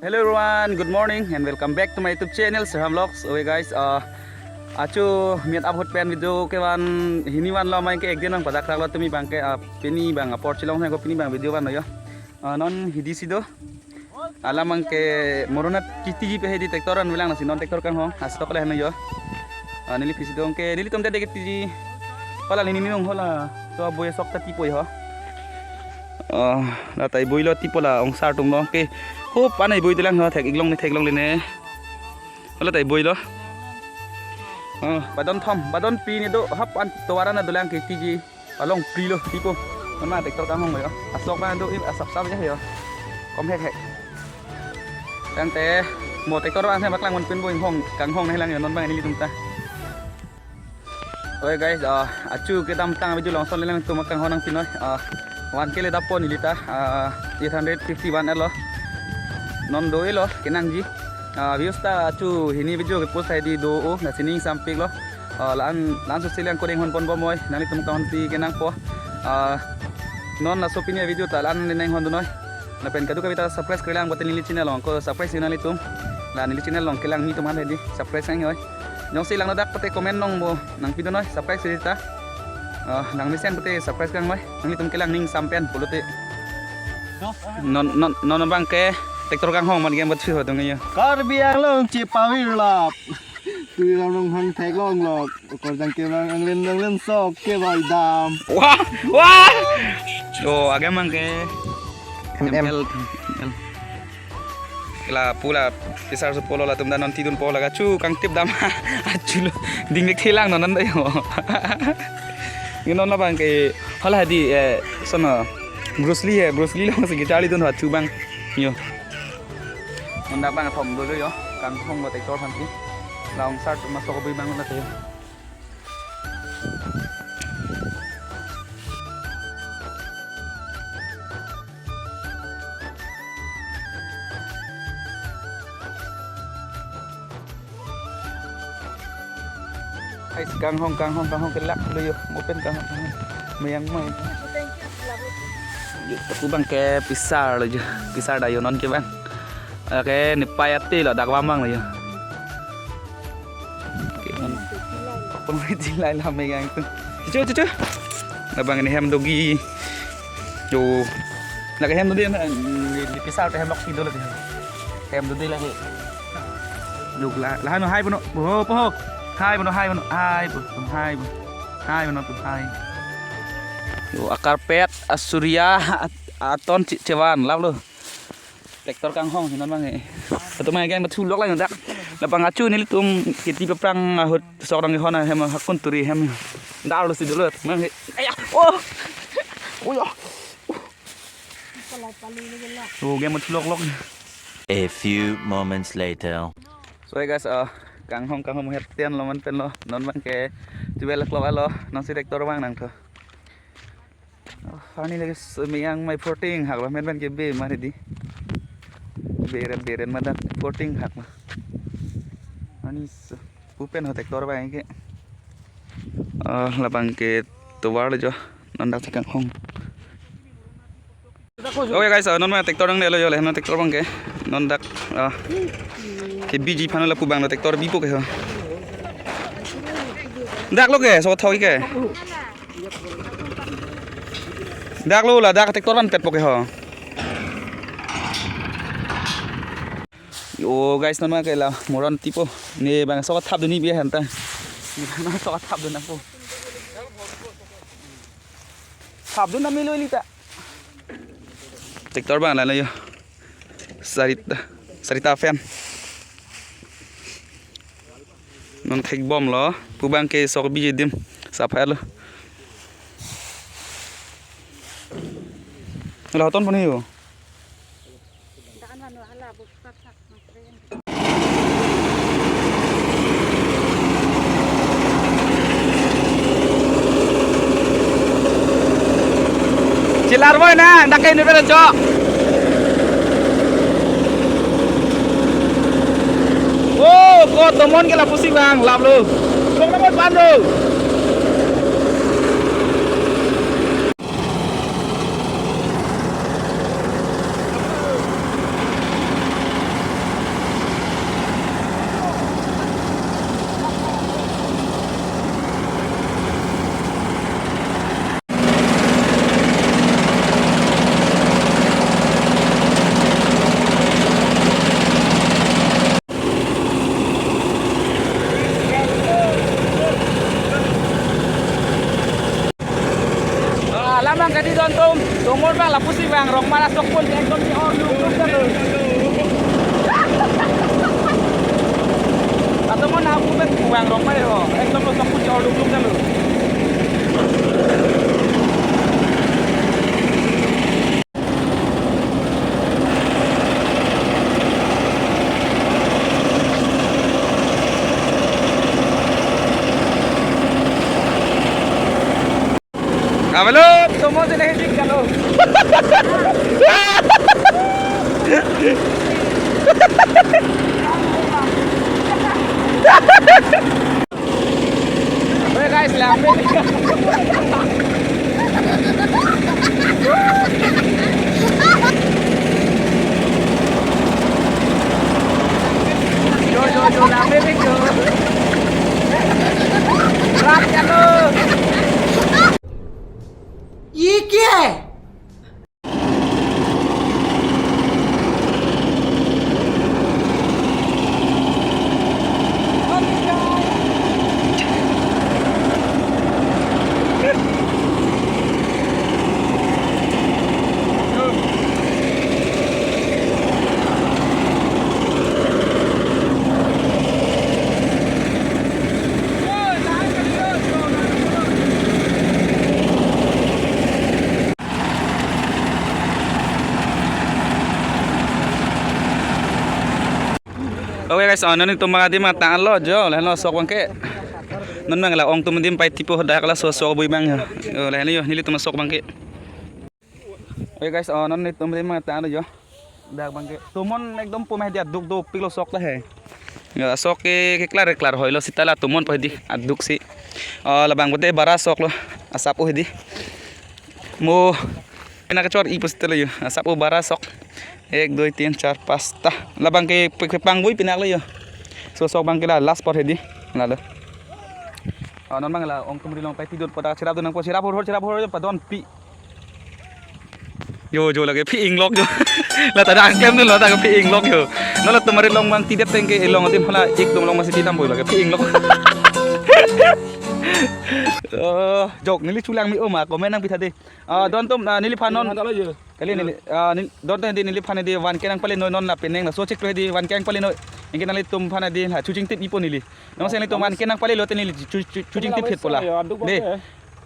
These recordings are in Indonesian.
Hello everyone, good morning and welcome back to my YouTube channel Sir Ham Vlogs. Okay guys, acu miat upload pen video kewan hiniwan lo main ke ekdian bang padak lo tumi bang ke pini bang port silong ko pini bang video ban yo. Non hidi sido alam mang ke moronat kiti pe hedi tektoran bilang nasi non tektor kan hong astok leh no yo. Nili pisido ke nili tom dede kiti pala lini nong hola to boy sok ta tipo yo. Na tai boy lo tipo la ong sar tung no ke Húp bán này bùi tôi lang thạch thạch long lên nè, nó là tại bùi đó, bà đón pi này đó hấp ăn tôi ăn là tôi lang cái gì, bà long pi luôn, pi cô, nó mà tịch tao cam không vậy đó, sọc ba đó ít sọc sao vậy hiểu, có hẹt hẹt, đang té một tịch tao ăn thêm bác lang mình quên bùi hong cẳng hong này lang nó bằng này đi chúng ta, okay guys, acu kita tang baju langsung lang tu makan hong nang pin nói, one kilo dapon ini ta, 851 lo. Non doi lo kenang ji views ta chu hini video ke post ID do o na sining sampik lo lan sosial ko ding hon pon bomoy nani tum kaun ti kenang po non na sopinya video ta lan neng hon dunoi na pen kadu ka subscribe kelang buat nili channel long ko subscribe nali tum la nili channel long kelang mi tuman hedi subscribe sang hoy nyong silang nadak pate comment nong mo nang video noi subscribe sita nang misen pate subscribe kang moi nang tum kelang ning sampean puluti non bang ke tektor kang hong man game betul tu ngaya. Kar biang long cipawir lap. Tu long hang thek long lok. Kor jang ke lang len sok ke boy dam. Wah. Oh agak mang ke. ML. Kela pula pisar sepolo lah tum dan non tidun pola gacu kang tip dam. Acu lo ding dik hilang non anda yo. Ini non bang ke halah di sana Bruce Lee lo masih gitari tu hatu bang. Yo. Mình đã bằng thòng rồi đó, càng không có tay to thằng kia, là ông sát mà so với bằng là thế. Hay càng không cái lắc rồi, một bên càng không, miếng mày. Aku bang ke pisar aja, pisar dayo non ke bang. Cái nipay ati là đặc mang này không biết lại làm mấy anh chứ là bằng cái hem dogi dù là cái hem dogi là cái sao cái hem lock đó là hem dogi là hệ dù là hai bên nó hai dù akar pet asuria aton cewan lắm luôn tektor kang hong sinan bang atau mai gang betul lok lah ndak lapang acu ni litum kiti perang hot seorang hona hem hakun turi hem ndak lu sidul mang ayah oh ya oh game betul lok A few moments later. So guys kang hong hertian lo man pen lo non bang ke tibel lo non si tektor bang nang tho Fani lagi semiyang may porting hak lah men ke be mari di beren madak porting hak mah anis pupen ho tektor ba ke labang ke tuwar jo nandak sakang hong oke guys non ma tektor nang le jo le non tektor bang ke nandak ke biji phanu la pu bang tektor bipo ke ho dak lo ke so thoi ke dak lo la dak tektor ban pet po ke ho Yo guys non ma kaila moron tipo ne bang so thap duni bi hanta ni na so thap dun aku thap dun na milo lita tektor bang la yo sarita fan non thek bom lo pu bang ke so bi dim sa pha lo la ton pon hiyo Cilar boy na, dakai ni pera cok. Oh, kau tomon ke la pusing bang, lap lu. Kau nak buat pandu. wang rong mana sok pun ekdom di orlu dulu. Atau mau nabu bet wang rong mana ho. Ekdom lo sok pun di orlu dulu. Halo, semua sudah hidup kalau. Oke guys, lambe. Yo, lambe yo. Rak ya lo. ये क्या है? Oke guys, nani tu mga di mata lo jo, lah lo sok bangke. Non mang la ong tu mendim pai tipu dak la so bui bang. Lah ni yo nili tu masok bangke. Oke guys, non ni tu mendim mata lo jo. Dak bangke. Tumon ekdom pumeh dia duk duk pilo sok lah he. Ya sok ke klar hoilo sitala tumon pah di aduk si. Labang bote bara sok lo asapu hedi. Mo enak cor ipus telo yo. Asapu bara sok. 1 2 3 4 5 ta labang ke pangbui pinak le yo so bang ke la last spot hedi la le non bang la ong tumri long pai tidur pada sirap tu nang po sirap hor padon pi yo lage pi inglok jo la tada angkem tu la ta pi inglok yo no la tumari long bang tidet tengke elong tim hala ik dong long masih titam boy lage pi inglok jok nili culang mi oma komen nang pitade don tum nili panon kali nili don tu nili pane di wan kenang pale non la peneng la so cek di wan kenang pale no ingin nali tum pane di la cucing tip ipo nili nang sen tum wan kenang pale lo te nili cucing tip het pola de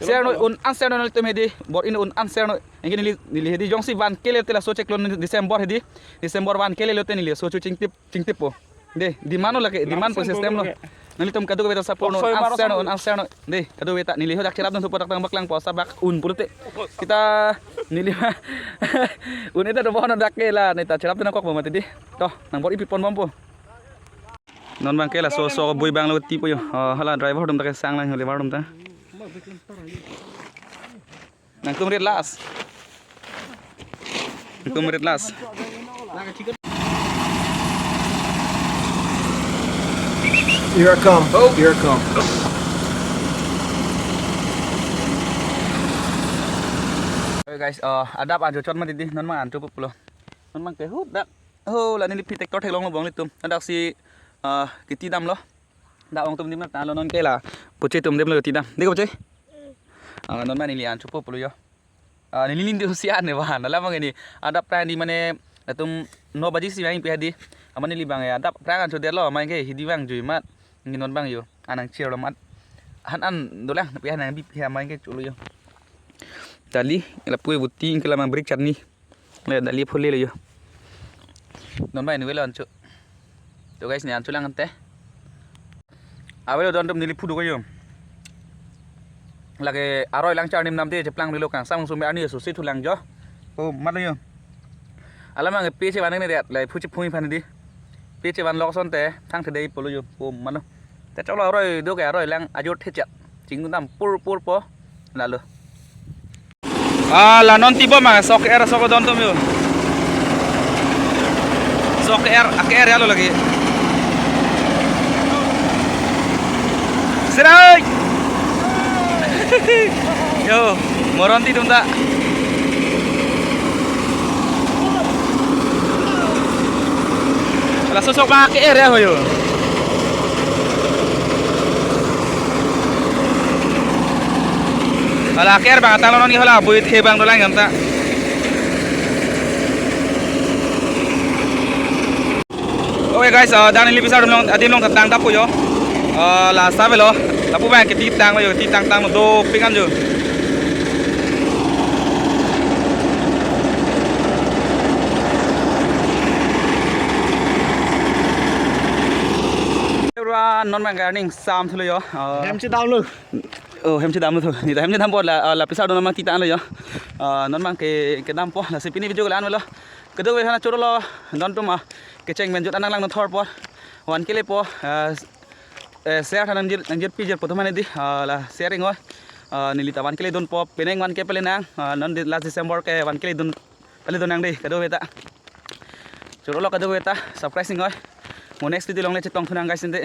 ser no un answer no tum hedi bor in un answer no ingin nili hedi jong si wan kele te la so cek lo Desember wan kele lo te nili so cucing tip po de di mano la ke di man po sistem no nali tum kadu beta sapor no answer no de kadu beta nili hodak cerap no podak tang baklang po sabak un pulute kita nili un eta do bono dakela neta cerap na kok mati di toh nang bor ipipon bompo non bang kela so boy bang lo tipo yo hala driver dum tak sang lang hole bar dum ta nang tum red las Here I come. Here I come. Oke guys, adap anjo chon mati di non mang an cukup lo. Non mang ke hut dak. La ni pi tektor thek long lo bong ni tum. Adak si kiti dam lo. Da ong tum dim na ta lo non ke la. Poche tum dem lo ti dam. Dek poche. Non mang ni li an cukup lo yo. Ni lin di usia ne ba. Nala mang ni adap pra di mane tum no baji si main pi hadi. Aman ni li bang ya adap pra kan so der lo main ke hidi bang jui mat. Ngin non bang yo. Anang chier lo mat. Han dolang pi hanang bi pi main ke chulo yo. Dali la pue buti ke la mang break chani le dali phole le yo non bai ni wela anchu to guys ni anchu lang ante awelo don dum nili phudu ko yo lage aroi lang char nim nam te jeplang ni lo kang sang sum ani so sit thulang jo ko mat yo alama nge pe che ban ne de le phu chi phui phan di pe che ban lok son te thang the dei polo yo ko man te chau la aroi do ke aroi lang ajot the chat jing nam pur po la lo la non tiba mah sok air sok don tum yo sok air ya lo lagi serai yo moronti tum tak la sok pakai air ya yo ala akhir bang talon ni hala buit he bang dolang gamta Okay guys, đang lên episode đêm long thật đang đắp rồi là sao vậy lo? Là bố mẹ cái tí tăng bây giờ tí tăng một đô pin ăn rồi. Ra non mang gardening sam thôi yo. Em chưa đau luôn. Em chưa đam thôi. Thì em chưa đam bột là episode non mang tí tăng rồi yo. Non mang cái đam po là sipini video cái ăn lo. Cái đó về hana choro lo non tuma cái cheng men jut anang lang non thor po. Wan kele po share hanan jil pijil po teman di la sharing ngoi. Nilita wan kele don po peneng wan ke pelenang non di last December ke wan kele don pale don nang di cái đó về ta. Choro lo cái đó về ta surprising ngoi. Mo next video long le chetong thunang guys inte.